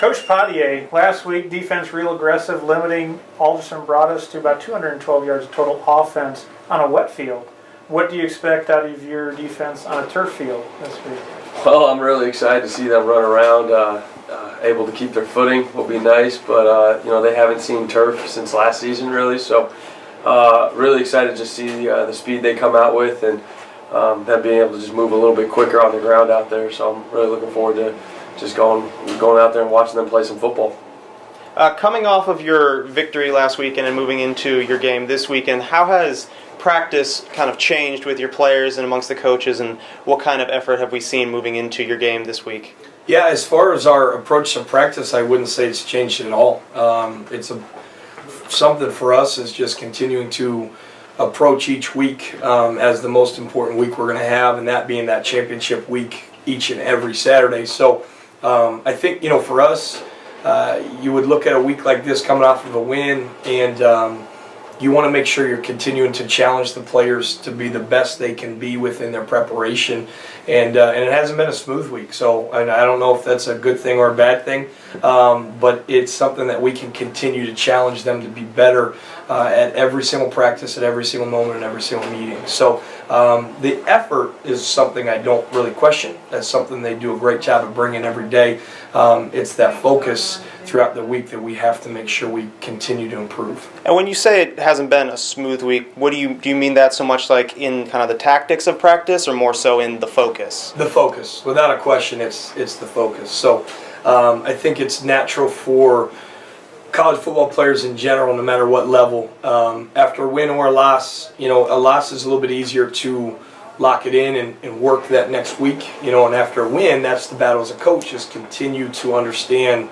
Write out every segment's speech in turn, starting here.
Coach Padhye, last week, defense real aggressive, limiting Alderson Broaddus to about 212 yards of total offense on a wet field. What do you expect out of your defense on a turf field this week? Well, I'm really excited to see them run around, able to keep their footing will be nice, but they haven't seen turf since last season really, so really excited to see the speed they come out with and them being able to just move a little bit quicker on the ground out there. So I'm really looking forward to just going out there and watching them play some football. Coming off of your victory last weekend and moving into your game this weekend, how has practice kind of changed with your players and amongst the coaches, and what kind of effort have we seen moving into your game this week? Yeah, as far as our approach to practice, I wouldn't say it's changed at all. Something for us is just continuing to approach each week as the most important week we're going to have, and that being that championship week each and every Saturday. So I think, for us, you would look at a week like this coming off of a win, and you want to make sure you're continuing to challenge the players to be the best they can be within their preparation. And it hasn't been a smooth week, so I don't know if that's a good thing or a bad thing, but it's something that we can continue to challenge them to be better at every single practice, at every single moment, and every single meeting. So the effort is something I don't really question. That's something they do a great job of bringing every day. It's that focus throughout the week that we have to make sure we continue to improve. And when you say it hasn't been a smooth week, what do you mean that so much like in kind of the tactics of practice, or more so in the focus? The focus, without a question, it's the focus. So I think it's natural for college football players in general, no matter what level, after a win or a loss, a loss is a little bit easier to lock it in and work that next week, and after a win, that's the battle as a coach, just continue to understand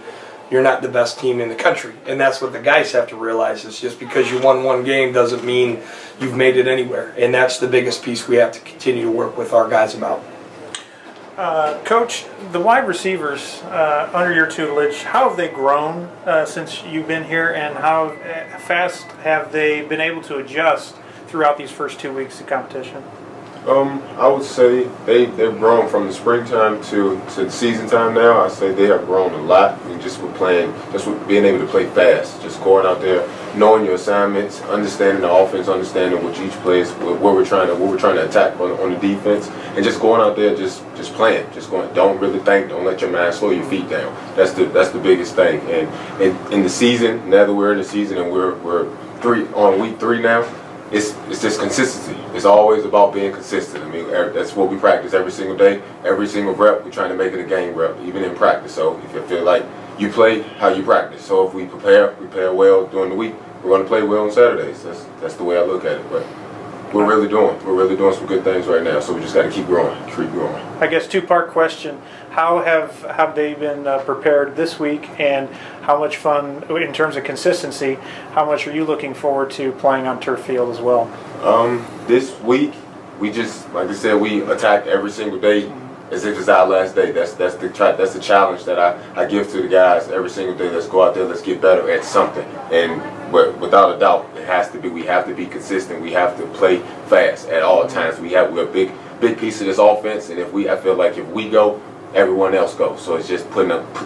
you're not the best team in the country. And that's what the guys have to realize, is just because you won one game doesn't mean you've made it anywhere. And that's the biggest piece we have to continue to work with our guys about. Coach, the wide receivers under your tutelage, how have they grown since you've been here, and how fast have they been able to adjust throughout these first 2 weeks of competition? I would say they've grown from the springtime to the season time now. I say they have grown a lot. Just with being able to play fast, just going out there, knowing your assignments, understanding the offense, understanding what each play is, what we're trying to attack on the defense, and just going out there, just playing, just going. Don't really think. Don't let your mind slow your feet down. That's the biggest thing. And in the season, now that we're in the season and we're on week 3 now. It's just consistency. It's always about being consistent. I mean, that's what we practice every single day, every single rep. We're trying to make it a game rep, even in practice. So if you feel like you play how you practice. So if we prepare well during the week, we're going to play well on Saturdays. That's the way I look at it. But we're really doing some good things right now. So we just got to keep growing. I guess 2-part question: how have they been prepared this week, and how much fun in terms of consistency? How much are you looking forward to playing on turf field as well? This week we just, like I said, we attack every single day as if it's our last day. That's the challenge that I give to the guys every single day. Let's go out there. Let's get better at something. But without a doubt, it has to be. We have to be consistent. We have to play fast at all times. We're a big piece of this offense, and I feel like if we go, everyone else goes. So it's just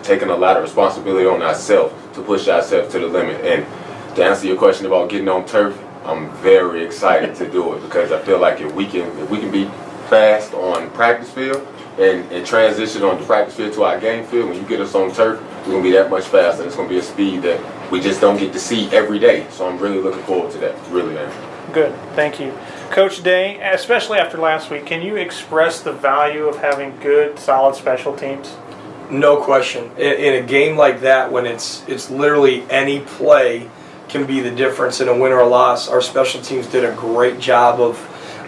taking a lot of responsibility on ourselves to push ourselves to the limit. And to answer your question about getting on turf, I'm very excited to do it, because I feel like if we can be fast on practice field and transition on the practice field to our game field, when you get us on turf, we're going to be that much faster. It's going to be a speed that we just don't get to see every day. So I'm really looking forward to that. Really am. Good. Thank you. Coach Day, especially after last week, can you express the value of having good, solid special teams? No question. In a game like that, when it's literally any play can be the difference in a win or a loss, our special teams did a great job of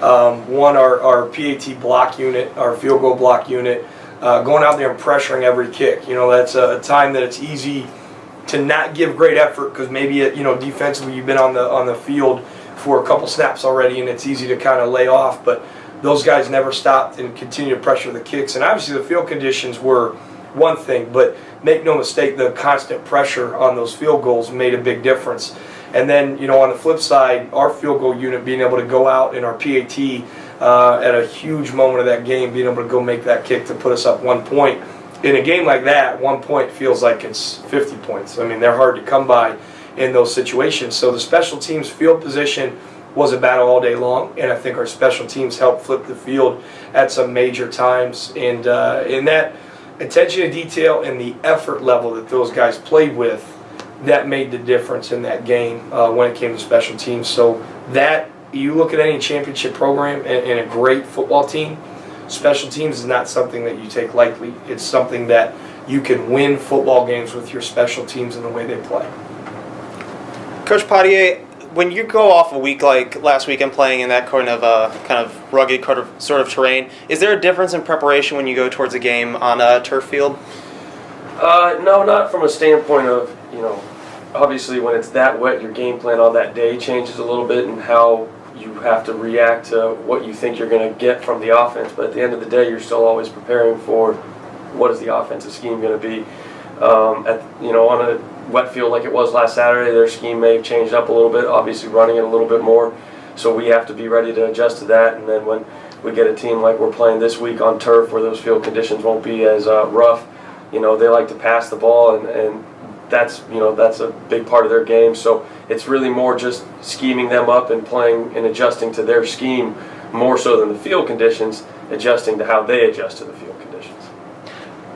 our PAT block unit, our field goal block unit, going out there and pressuring every kick. That's a time that it's easy to not give great effort, because maybe defensively you've been on the field for a couple snaps already, and it's easy to kind of lay off. But those guys never stopped and continued to pressure the kicks. And obviously the field conditions were one thing, but make no mistake, the constant pressure on those field goals made a big difference. And then, on the flip side, our field goal unit being able to go out in our PAT at a huge moment of that game, being able to go make that kick to put us up 1 point, in a game like that, 1 point feels like it's 50 points. I mean, they're hard to come by in those situations. So the special teams field position was a battle all day long, and I think our special teams helped flip the field at some major times. And in that attention to detail and the effort level that those guys played with, that made the difference in that game when it came to special teams. So that, you look at any championship program and a great football team, special teams is not something that you take lightly. It's something that you can win football games with your special teams and the way they play. Coach Padhye, when you go off a week like last weekend playing in that kind of rugged sort of terrain, is there a difference in preparation when you go towards a game on a turf field? No, not from a standpoint of, obviously when it's that wet, your game plan on that day changes a little bit and how you have to react to what you think you're going to get from the offense. But at the end of the day, you're still always preparing for what is the offensive scheme going to be. On a wet field like it was last Saturday, their scheme may have changed up a little bit, obviously running it a little bit more. So we have to be ready to adjust to that. And then when we get a team like we're playing this week on turf where those field conditions won't be as rough, they like to pass the ball, and that's a big part of their game. So it's really more just scheming them up and playing and adjusting to their scheme more so than the field conditions, adjusting to how they adjust to the field conditions.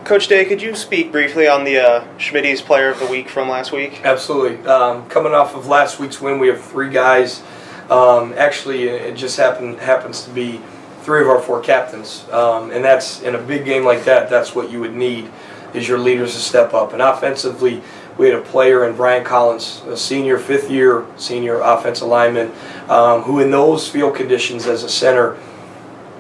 Coach Day, could you speak briefly on the Schimdy's Player of the Week from last week? Absolutely. Coming off of last week's win, we have 3 guys. Actually, it just happens to be 3 of our 4 captains, and that's in a big game like that. That's what you would need, is your leaders to step up. And offensively, we had a player in Brian Collins, a senior, 5th-year senior offensive lineman, who in those field conditions as a center,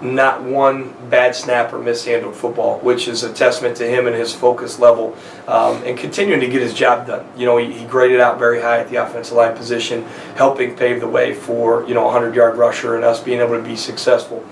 not one bad snap or mishandled football, which is a testament to him and his focus level and continuing to get his job done. He graded out very high at the offensive line position, helping pave the way for a 100-yard rusher and us being able to be successful.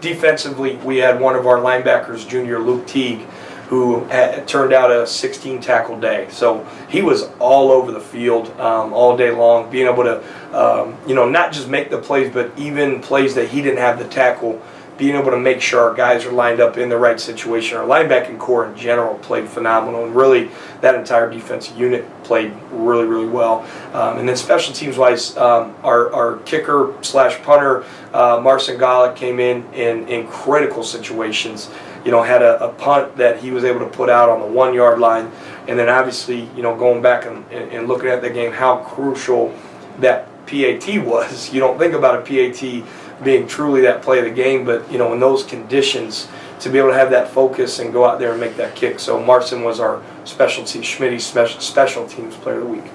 Defensively, we had one of our linebackers, junior Luke Teague, who turned out a 16-tackle day. So he was all over the field all day long, being able to, not just make the plays, but even plays that he didn't have the tackle, being able to make sure our guys are lined up in the right situation. Our linebacking core in general played phenomenal, and really that entire defensive unit played really, really well. And then special teams-wise, our kicker/punter, Marcin Golick, came in critical situations. Had a punt that he was able to put out on the 1-yard line, and then obviously, going back and looking at the game, how crucial that PAT was. You don't think about a PAT being truly that play of the game, but in those conditions, to be able to have that focus and go out there and make that kick. So Marcin was our Schmitty special teams player of the week.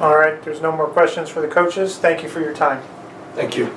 All right, there's no more questions for the coaches. Thank you for your time. Thank you.